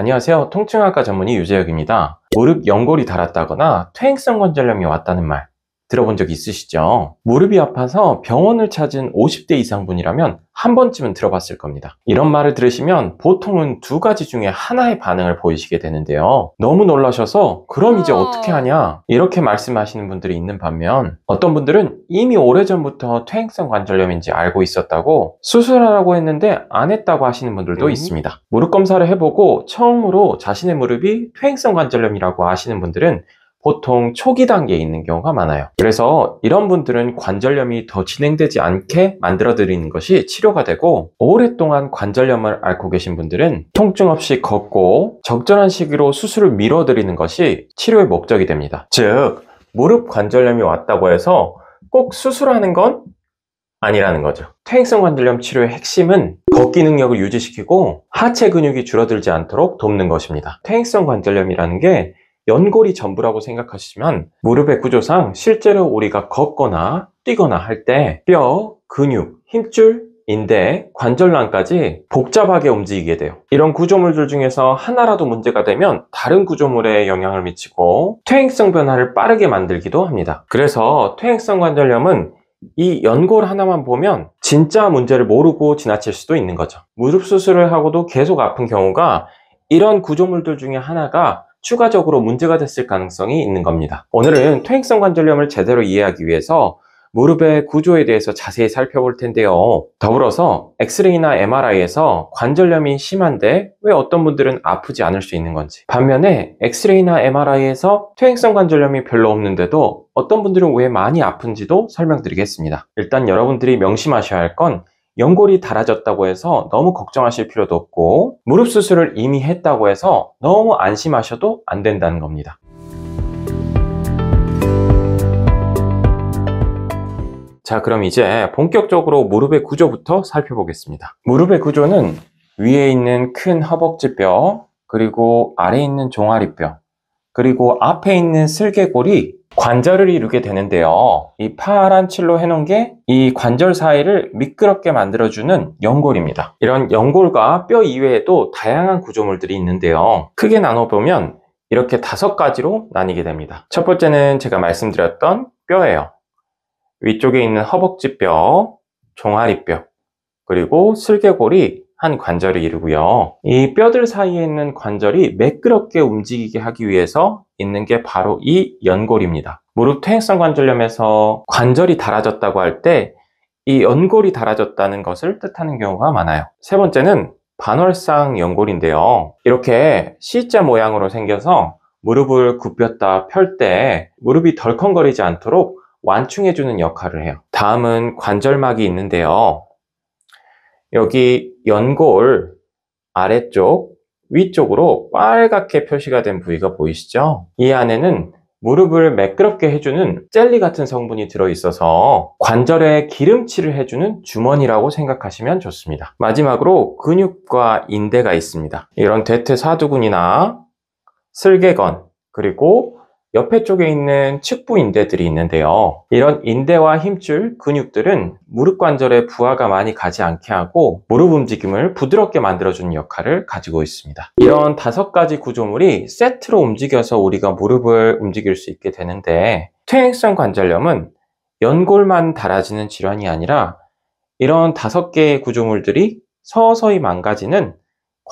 안녕하세요. 통증학과 전문의 유재혁입니다. 무릎 연골이 닳았다거나 퇴행성 관절염이 왔다는 말 들어본 적 있으시죠? 무릎이 아파서 병원을 찾은 50대 이상 분이라면 한 번쯤은 들어봤을 겁니다. 이런 말을 들으시면 보통은 두 가지 중에 하나의 반응을 보이시게 되는데요. 너무 놀라셔서 그럼 이제 어떻게 하냐 이렇게 말씀하시는 분들이 있는 반면, 어떤 분들은 이미 오래전부터 퇴행성 관절염인지 알고 있었다고 수술하라고 했는데 안 했다고 하시는 분들도 있습니다. 무릎 검사를 해보고 처음으로 자신의 무릎이 퇴행성 관절염이라고 하시는 분들은 보통 초기 단계에 있는 경우가 많아요. 그래서 이런 분들은 관절염이 더 진행되지 않게 만들어 드리는 것이 치료가 되고, 오랫동안 관절염을 앓고 계신 분들은 통증 없이 걷고 적절한 시기로 수술을 미뤄 드리는 것이 치료의 목적이 됩니다. 즉, 무릎 관절염이 왔다고 해서 꼭 수술하는 건 아니라는 거죠. 퇴행성 관절염 치료의 핵심은 걷기 능력을 유지시키고 하체 근육이 줄어들지 않도록 돕는 것입니다. 퇴행성 관절염이라는 게 연골이 전부라고 생각하시면, 무릎의 구조상 실제로 우리가 걷거나 뛰거나 할 때 뼈, 근육, 힘줄, 인대, 관절란까지 복잡하게 움직이게 돼요. 이런 구조물들 중에서 하나라도 문제가 되면 다른 구조물에 영향을 미치고 퇴행성 변화를 빠르게 만들기도 합니다. 그래서 퇴행성 관절염은 이 연골 하나만 보면 진짜 문제를 모르고 지나칠 수도 있는 거죠. 무릎 수술을 하고도 계속 아픈 경우가 이런 구조물들 중에 하나가 추가적으로 문제가 됐을 가능성이 있는 겁니다. 오늘은 퇴행성 관절염을 제대로 이해하기 위해서 무릎의 구조에 대해서 자세히 살펴볼 텐데요. 더불어서 엑스레이나 MRI에서 관절염이 심한데 왜 어떤 분들은 아프지 않을 수 있는 건지, 반면에 엑스레이나 MRI에서 퇴행성 관절염이 별로 없는데도 어떤 분들은 왜 많이 아픈지도 설명드리겠습니다. 일단 여러분들이 명심하셔야 할 건, 연골이 닳아졌다고 해서 너무 걱정하실 필요도 없고, 무릎 수술을 이미 했다고 해서 너무 안심하셔도 안 된다는 겁니다. 자, 그럼 이제 본격적으로 무릎의 구조부터 살펴보겠습니다. 무릎의 구조는 위에 있는 큰 허벅지뼈, 그리고 아래에 있는 종아리뼈, 그리고 앞에 있는 슬개골이 관절을 이루게 되는데요. 이 파란 칠로 해놓은 게 이 관절 사이를 미끄럽게 만들어주는 연골입니다. 이런 연골과 뼈 이외에도 다양한 구조물들이 있는데요. 크게 나눠보면 이렇게 5가지로 나뉘게 됩니다. 첫 번째는 제가 말씀드렸던 뼈예요. 위쪽에 있는 허벅지뼈, 종아리뼈, 그리고 슬개골이 한 관절을 이루고요. 이 뼈들 사이에 있는 관절이 매끄럽게 움직이게 하기 위해서 있는 게 바로 이 연골입니다. 무릎 퇴행성 관절염에서 관절이 닳아졌다고 할 때 이 연골이 닳아졌다는 것을 뜻하는 경우가 많아요. 세 번째는 반월상 연골인데요. 이렇게 C자 모양으로 생겨서 무릎을 굽혔다 펼 때 무릎이 덜컹거리지 않도록 완충해주는 역할을 해요. 다음은 관절막이 있는데요. 여기 연골 아래쪽, 위쪽으로 빨갛게 표시가 된 부위가 보이시죠? 이 안에는 무릎을 매끄럽게 해주는 젤리 같은 성분이 들어있어서 관절에 기름칠을 해주는 주머니라고 생각하시면 좋습니다. 마지막으로 근육과 인대가 있습니다. 이런 대퇴사두근이나 슬개건, 그리고 옆에 쪽에 있는 측부인대들이 있는데요. 이런 인대와 힘줄, 근육들은 무릎 관절에 부하가 많이 가지 않게 하고 무릎 움직임을 부드럽게 만들어주는 역할을 가지고 있습니다. 이런 5가지 구조물이 세트로 움직여서 우리가 무릎을 움직일 수 있게 되는데, 퇴행성 관절염은 연골만 닳아지는 질환이 아니라 이런 5개의 구조물들이 서서히 망가지는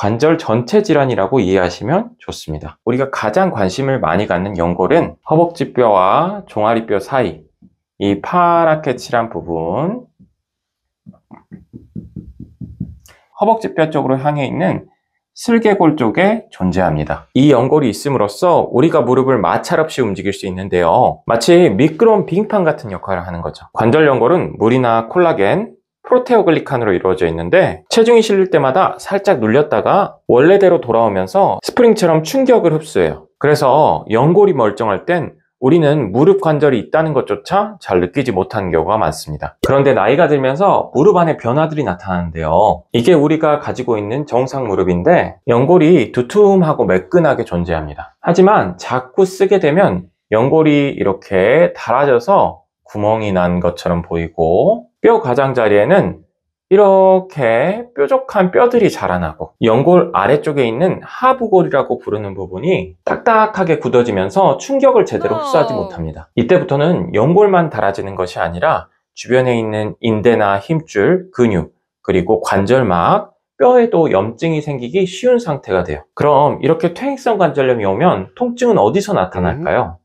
관절 전체 질환이라고 이해하시면 좋습니다. 우리가 가장 관심을 많이 갖는 연골은 허벅지뼈와 종아리뼈 사이, 이 파랗게 칠한 부분, 허벅지뼈 쪽으로 향해 있는 슬개골 쪽에 존재합니다. 이 연골이 있음으로써 우리가 무릎을 마찰 없이 움직일 수 있는데요. 마치 미끄러운 빙판 같은 역할을 하는 거죠. 관절 연골은 물이나 콜라겐, 프로테오글리칸으로 이루어져 있는데, 체중이 실릴 때마다 살짝 눌렸다가 원래대로 돌아오면서 스프링처럼 충격을 흡수해요. 그래서 연골이 멀쩡할 땐 우리는 무릎 관절이 있다는 것조차 잘 느끼지 못하는 경우가 많습니다. 그런데 나이가 들면서 무릎 안에 변화들이 나타나는데요. 이게 우리가 가지고 있는 정상 무릎인데, 연골이 두툼하고 매끈하게 존재합니다. 하지만 자꾸 쓰게 되면 연골이 이렇게 닳아져서 구멍이 난 것처럼 보이고, 뼈 가장자리에는 이렇게 뾰족한 뼈들이 자라나고 연골 아래쪽에 있는 하부골이라고 부르는 부분이 딱딱하게 굳어지면서 충격을 제대로 흡수하지 못합니다. 이때부터는 연골만 닳아지는 것이 아니라 주변에 있는 인대나 힘줄, 근육, 그리고 관절막, 뼈에도 염증이 생기기 쉬운 상태가 돼요. 그럼 이렇게 퇴행성 관절염이 오면 통증은 어디서 나타날까요?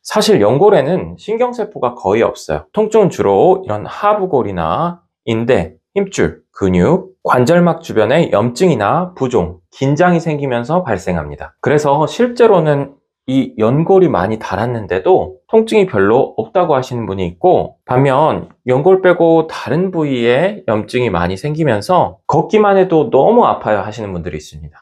사실 연골에는 신경세포가 거의 없어요. 통증은 주로 이런 하부골이나 인대, 힘줄, 근육, 관절막 주변에 염증이나 부종, 긴장이 생기면서 발생합니다. 그래서 실제로는 이 연골이 많이 닳았는데도 통증이 별로 없다고 하시는 분이 있고, 반면 연골 빼고 다른 부위에 염증이 많이 생기면서 걷기만 해도 너무 아파요 하시는 분들이 있습니다.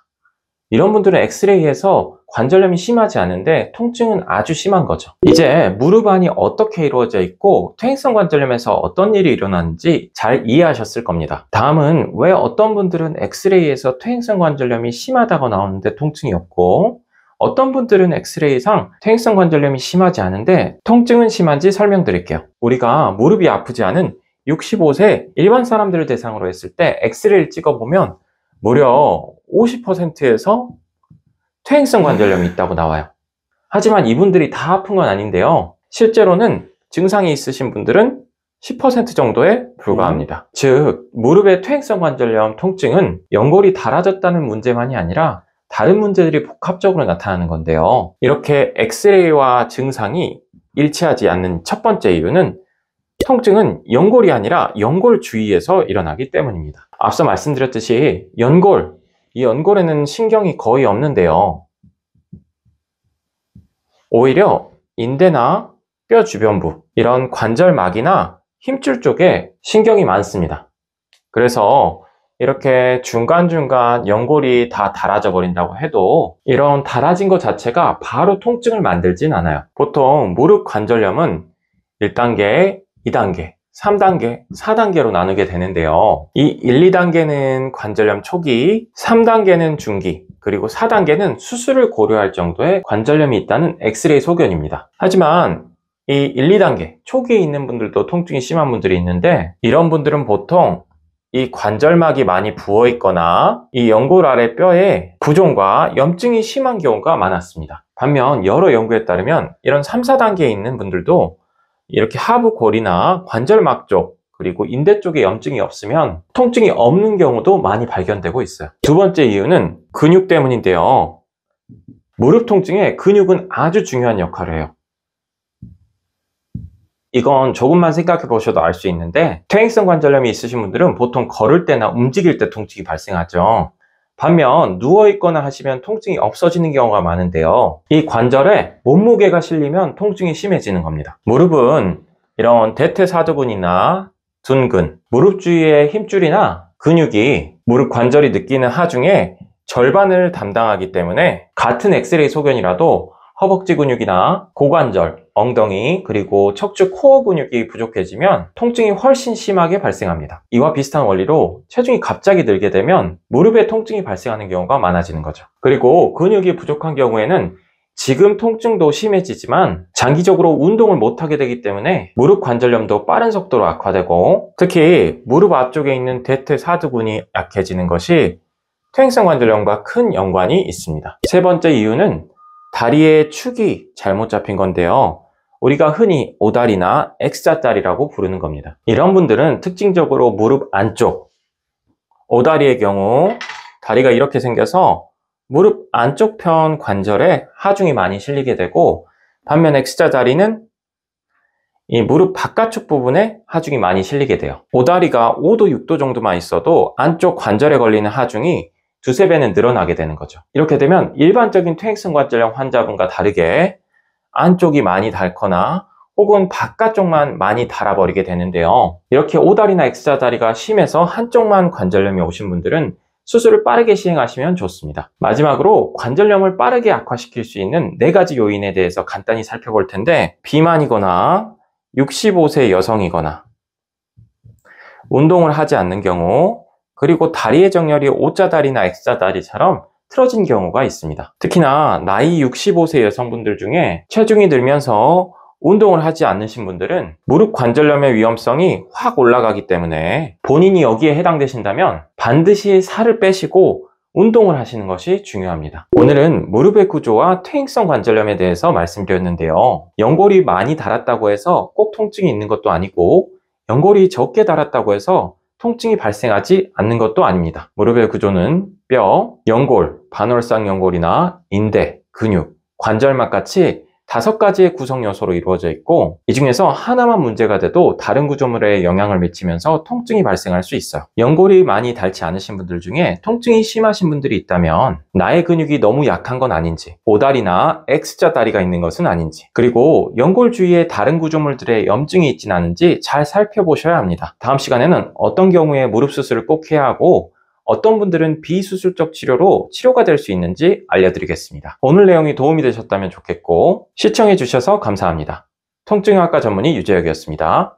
이런 분들은 엑스레이에서 관절염이 심하지 않은데 통증은 아주 심한 거죠. 이제 무릎 안이 어떻게 이루어져 있고 퇴행성 관절염에서 어떤 일이 일어나는지 잘 이해하셨을 겁니다. 다음은 왜 어떤 분들은 엑스레이에서 퇴행성 관절염이 심하다고 나오는데 통증이 없고, 어떤 분들은 엑스레이상 퇴행성 관절염이 심하지 않은데 통증은 심한지 설명드릴게요. 우리가 무릎이 아프지 않은 65세 일반 사람들을 대상으로 했을 때 엑스레이를 찍어보면 무려 50%에서 퇴행성 관절염이 있다고 나와요. 하지만 이분들이 다 아픈 건 아닌데요. 실제로는 증상이 있으신 분들은 10% 정도에 불과합니다. 즉, 무릎의 퇴행성 관절염 통증은 연골이 닳아졌다는 문제만이 아니라 다른 문제들이 복합적으로 나타나는 건데요. 이렇게 엑스레이와 증상이 일치하지 않는 첫 번째 이유는 통증은 연골이 아니라 연골 주위에서 일어나기 때문입니다. 앞서 말씀드렸듯이 이 연골에는 신경이 거의 없는데요. 오히려 인대나 뼈 주변부, 이런 관절막이나 힘줄 쪽에 신경이 많습니다. 그래서 이렇게 중간중간 연골이 다 닳아져 버린다고 해도 이런 닳아진 것 자체가 바로 통증을 만들진 않아요. 보통 무릎 관절염은 1단계, 2단계, 3단계, 4단계로 나누게 되는데요. 이 1, 2단계는 관절염 초기, 3단계는 중기, 그리고 4단계는 수술을 고려할 정도의 관절염이 있다는 엑스레이 소견입니다. 하지만 이 1, 2단계 초기에 있는 분들도 통증이 심한 분들이 있는데, 이런 분들은 보통 이 관절막이 많이 부어 있거나 이 연골 아래 뼈에 부종과 염증이 심한 경우가 많았습니다. 반면 여러 연구에 따르면 이런 3, 4단계에 있는 분들도 이렇게 하부골이나 관절막 쪽, 그리고 인대 쪽에 염증이 없으면 통증이 없는 경우도 많이 발견되고 있어요. 두 번째 이유는 근육 때문인데요. 무릎 통증에 근육은 아주 중요한 역할을 해요. 이건 조금만 생각해 보셔도 알 수 있는데, 퇴행성 관절염이 있으신 분들은 보통 걸을 때나 움직일 때 통증이 발생하죠. 반면 누워 있거나 하시면 통증이 없어지는 경우가 많은데요. 이 관절에 몸무게가 실리면 통증이 심해지는 겁니다. 무릎은 이런 대퇴사두근이나 둔근, 무릎 주위의 힘줄이나 근육이 무릎 관절이 느끼는 하중에 절반을 담당하기 때문에 같은 엑스레이 소견이라도 허벅지 근육이나 고관절, 엉덩이, 그리고 척추 코어 근육이 부족해지면 통증이 훨씬 심하게 발생합니다. 이와 비슷한 원리로 체중이 갑자기 늘게 되면 무릎에 통증이 발생하는 경우가 많아지는 거죠. 그리고 근육이 부족한 경우에는 지금 통증도 심해지지만 장기적으로 운동을 못하게 되기 때문에 무릎 관절염도 빠른 속도로 악화되고, 특히 무릎 앞쪽에 있는 대퇴사두근이 약해지는 것이 퇴행성 관절염과 큰 연관이 있습니다. 세 번째 이유는 다리의 축이 잘못 잡힌 건데요. 우리가 흔히 오다리나 X자다리라고 부르는 겁니다. 이런 분들은 특징적으로 무릎 안쪽, 오다리의 경우 다리가 이렇게 생겨서 무릎 안쪽 편 관절에 하중이 많이 실리게 되고, 반면 X자다리는 이 무릎 바깥쪽 부분에 하중이 많이 실리게 돼요. 오다리가 5도, 6도 정도만 있어도 안쪽 관절에 걸리는 하중이 두세 배는 늘어나게 되는 거죠. 이렇게 되면 일반적인 퇴행성 관절염 환자분과 다르게 안쪽이 많이 닳거나 혹은 바깥쪽만 많이 닳아버리게 되는데요. 이렇게 오다리나 X자다리가 심해서 한쪽만 관절염이 오신 분들은 수술을 빠르게 시행하시면 좋습니다. 마지막으로 관절염을 빠르게 악화시킬 수 있는 4가지 요인에 대해서 간단히 살펴볼 텐데, 비만이거나 65세 여성이거나 운동을 하지 않는 경우, 그리고 다리의 정렬이 O자다리나 X자다리처럼 틀어진 경우가 있습니다. 특히나 나이 65세 여성분들 중에 체중이 늘면서 운동을 하지 않으신 분들은 무릎 관절염의 위험성이 확 올라가기 때문에 본인이 여기에 해당되신다면 반드시 살을 빼시고 운동을 하시는 것이 중요합니다. 오늘은 무릎의 구조와 퇴행성 관절염에 대해서 말씀드렸는데요. 연골이 많이 닳았다고 해서 꼭 통증이 있는 것도 아니고 연골이 적게 닳았다고 해서 통증이 발생하지 않는 것도 아닙니다. 무릎의 구조는 뼈, 연골, 반월상 연골이나 인대, 근육, 관절막 같이 5가지의 구성 요소로 이루어져 있고 이 중에서 하나만 문제가 돼도 다른 구조물에 영향을 미치면서 통증이 발생할 수 있어요. 연골이 많이 닳지 않으신 분들 중에 통증이 심하신 분들이 있다면 나의 근육이 너무 약한 건 아닌지, 오다리나 X자 다리가 있는 것은 아닌지, 그리고 연골 주위에 다른 구조물들의 염증이 있진 않은지 잘 살펴보셔야 합니다. 다음 시간에는 어떤 경우에 무릎 수술을 꼭 해야 하고 어떤 분들은 비수술적 치료로 치료가 될 수 있는지 알려드리겠습니다. 오늘 내용이 도움이 되셨다면 좋겠고 시청해 주셔서 감사합니다. 통증의학과 전문의 유재혁이었습니다.